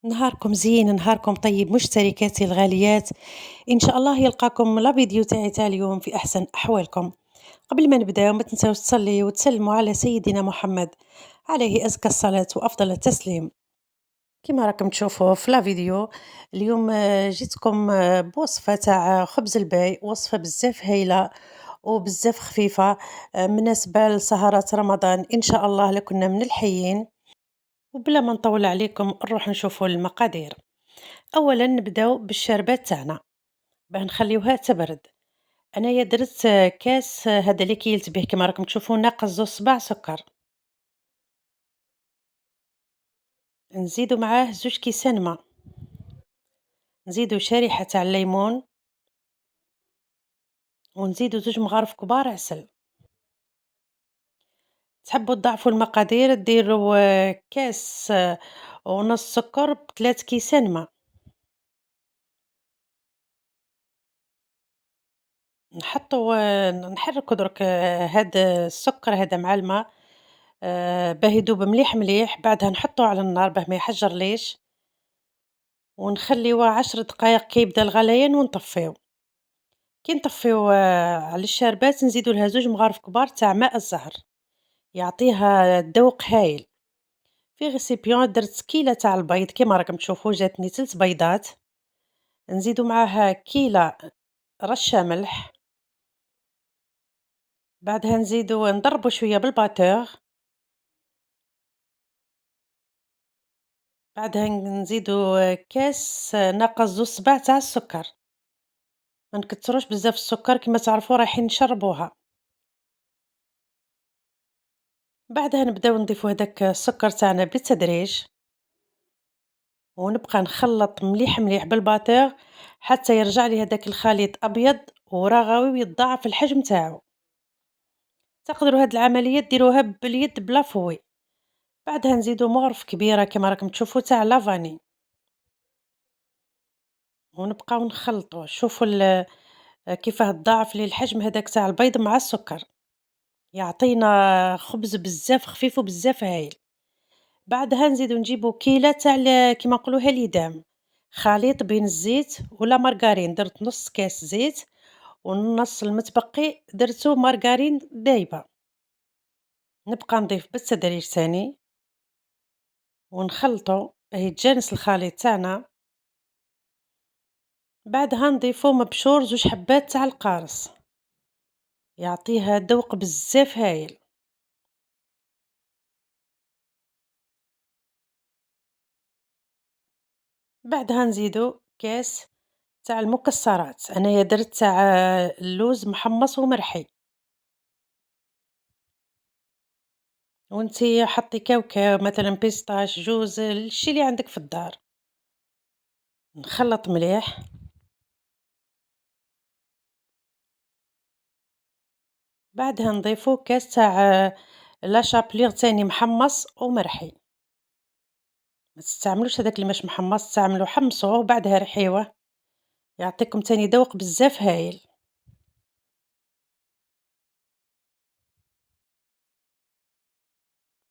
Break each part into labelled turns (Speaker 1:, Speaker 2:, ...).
Speaker 1: نهاركم زين، نهاركم طيب مشتركاتي الغاليات، إن شاء الله يلقاكم لا فيديو تاع اليوم في أحسن أحوالكم. قبل ما نبداو ما تنساوش تصليوا وتسلموا على سيدنا محمد عليه أزكى الصلاة وأفضل التسليم. كما راكم تشوفوا في لا فيديو اليوم جيتكم بوصفة تاع خبز الباي، وصفة بزاف هايلة وبزاف خفيفة، مناسبة لسهرات رمضان إن شاء الله لكنا من الحيين. وبلا ما نطول عليكم نروح نشوفوا المقادير. أولا نبداو بالشربات تاعنا باه نخليوها تبرد. انايا درت كاس هذا اللي كيلت به كما راكم تشوفوا ناقص 2 صباع سكر. نزيدو معاه 2 كيسان ما، نزيدو شريحة تاع الليمون، ونزيدو 2 مغارف كبار عسل. تحبوا تضاعفوا المقادير ديروا كاس ونص سكر ب3 كيسان ما. نحطوا نحركوا درك هاد السكر هذا مع الماء باه يذوب مليح مليح، بعدها نحطوه على النار باه ما يحجرليش، ونخليوه 10 دقايق كي يبدا الغليان ونطفيو. كي نطفيو على الشاربات نزيدو لها 2 مغارف كبار تاع ماء الزهر، يعطيها ذوق هايل. في غيسيبيون درت كيلة تاع البيض كيما راكم تشوفوا جاتني 3 بيضات، نزيدو معاها كيلة رشة ملح، بعدها نزيدو نضربو شوية بالباتور، بعدها نزيدو كاس ناقص 2 صباع تاع السكر. ما نكتروش بزاف السكر كما تعرفوا رايحين نشربوها. بعدها نبداو نضيفو هداك السكر تاعنا بالتدريج، ونبقى نخلط مليح مليح بالباتور حتى يرجع لي هداك الخليط ابيض ورغوي ويتضاعف الحجم تاعو. تقدروا هاد العمليه ديروها باليد بلا فوي. بعدها نزيدو مغرف كبيره كما راكم تشوفوا تاع لافاني، ونبقاو نخلطوا. شوفوا كيفاه تضاعف لي الحجم هداك تاع البيض مع السكر، يعطينا خبز بزاف خفيف وبزاف هايل. بعدها نزيدو نجيبو كيلة تاع كيما نقولوا هاليدام، خليط بين الزيت ولا مارغرين. درت نص كاس زيت والنص المتبقي درتو مارغرين دايبة. نبقى نضيف بالتدريج ثاني ونخلطو باه يتجانس الخليط تاعنا. بعدها نضيفو مبشور 2 حبات تاع القارص، يعطيها ذوق بزاف هايل. بعدها نزيدو كاس تاع المكسرات، انايا درت تاع اللوز محمص ومرحي، وانتي حطي كاوكاو مثلا بيستاش جوز الشي اللي عندك في الدار. نخلط مليح، بعدها نضيفو كاس تاع لا شابليغ تاني محمص ومرحي. ما تستعملوش هذاك اللي مش محمص، استعملوا حمصوه وبعدها رحيوه، يعطيكم تاني ذوق بزاف هايل.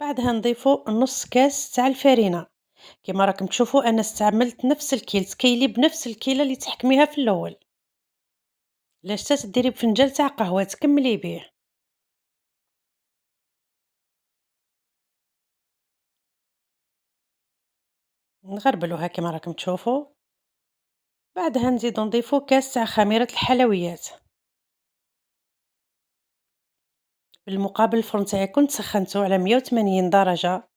Speaker 1: بعدها نضيفو نص كاس تاع الفارينة. كما راكم تشوفوا انا استعملت نفس الكيل، تكيلي بنفس الكيله اللي تحكميها في الاول. لا شتا ديري بفنجان تاع قهوه تكملي بيه. نغربلوها كما راكم تشوفوا. بعدها نزيدو نضيفو كاس تاع خميرة الحلويات. بالمقابل الفرن تاعي كنت سخنته على 180 درجة،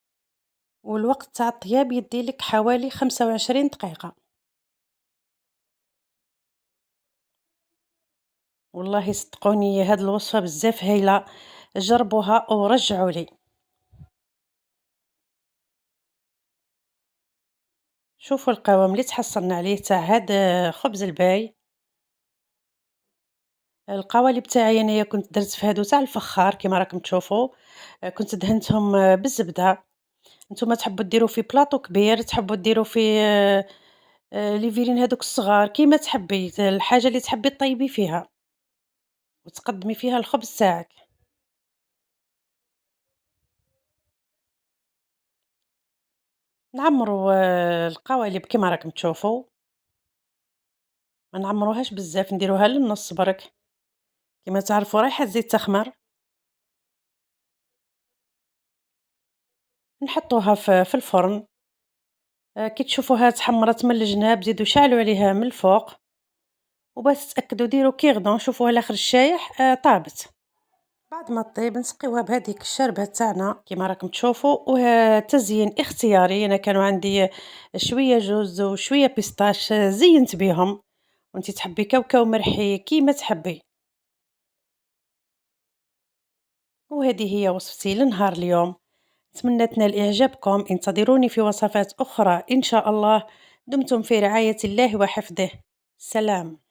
Speaker 1: والوقت تاع الطياب يديلك حوالي 25 دقيقة. والله صدقوني هاد الوصفة بزاف هايلة، جربوها ورجعوا لي. شوفوا القوام اللي تحصلنا عليه تاع هاد خبز الباي. القوالب تاعي انايا كنت درت في هادو تاع الفخار كما راكم تشوفوا، كنت دهنتهم بالزبدة. نتوما تحبوا ديروا في بلاطو كبير، تحبوا ديروا في لي فيرين هادوك الصغار كيما تحبي، الحاجة اللي تحبي طيبي فيها وتقدمي فيها الخبز تاعك. نعمّروا القوالب كيما راكم تشوفوا، ما نعمّروهاش بزاف نديروها للنُص برك، كيما تعرفوا رايحة الزيت تخمر، نحطوها في الفرن، كي تشوفوها تحمّرت من الجناب زيدوا شعلوا عليها من الفوق، وباش تتأكدوا ديروا كيغدون شوفوها لاخر الشايح طابت. بعد ما طيب نسقيوها بهذيك الشربة تاعنا كيما راكم تشوفوا، تزيين اختياري. أنا كانوا عندي شوية جوز وشوية بيستاش زينت بيهم، وانتي تحبي كاوكاو مرحي كيما تحبي. وهذه هي وصفتي لنهار اليوم، نتمنى تنال إعجابكم. انتظروني في وصفات أخرى إن شاء الله. دمتم في رعاية الله وحفظه. سلام.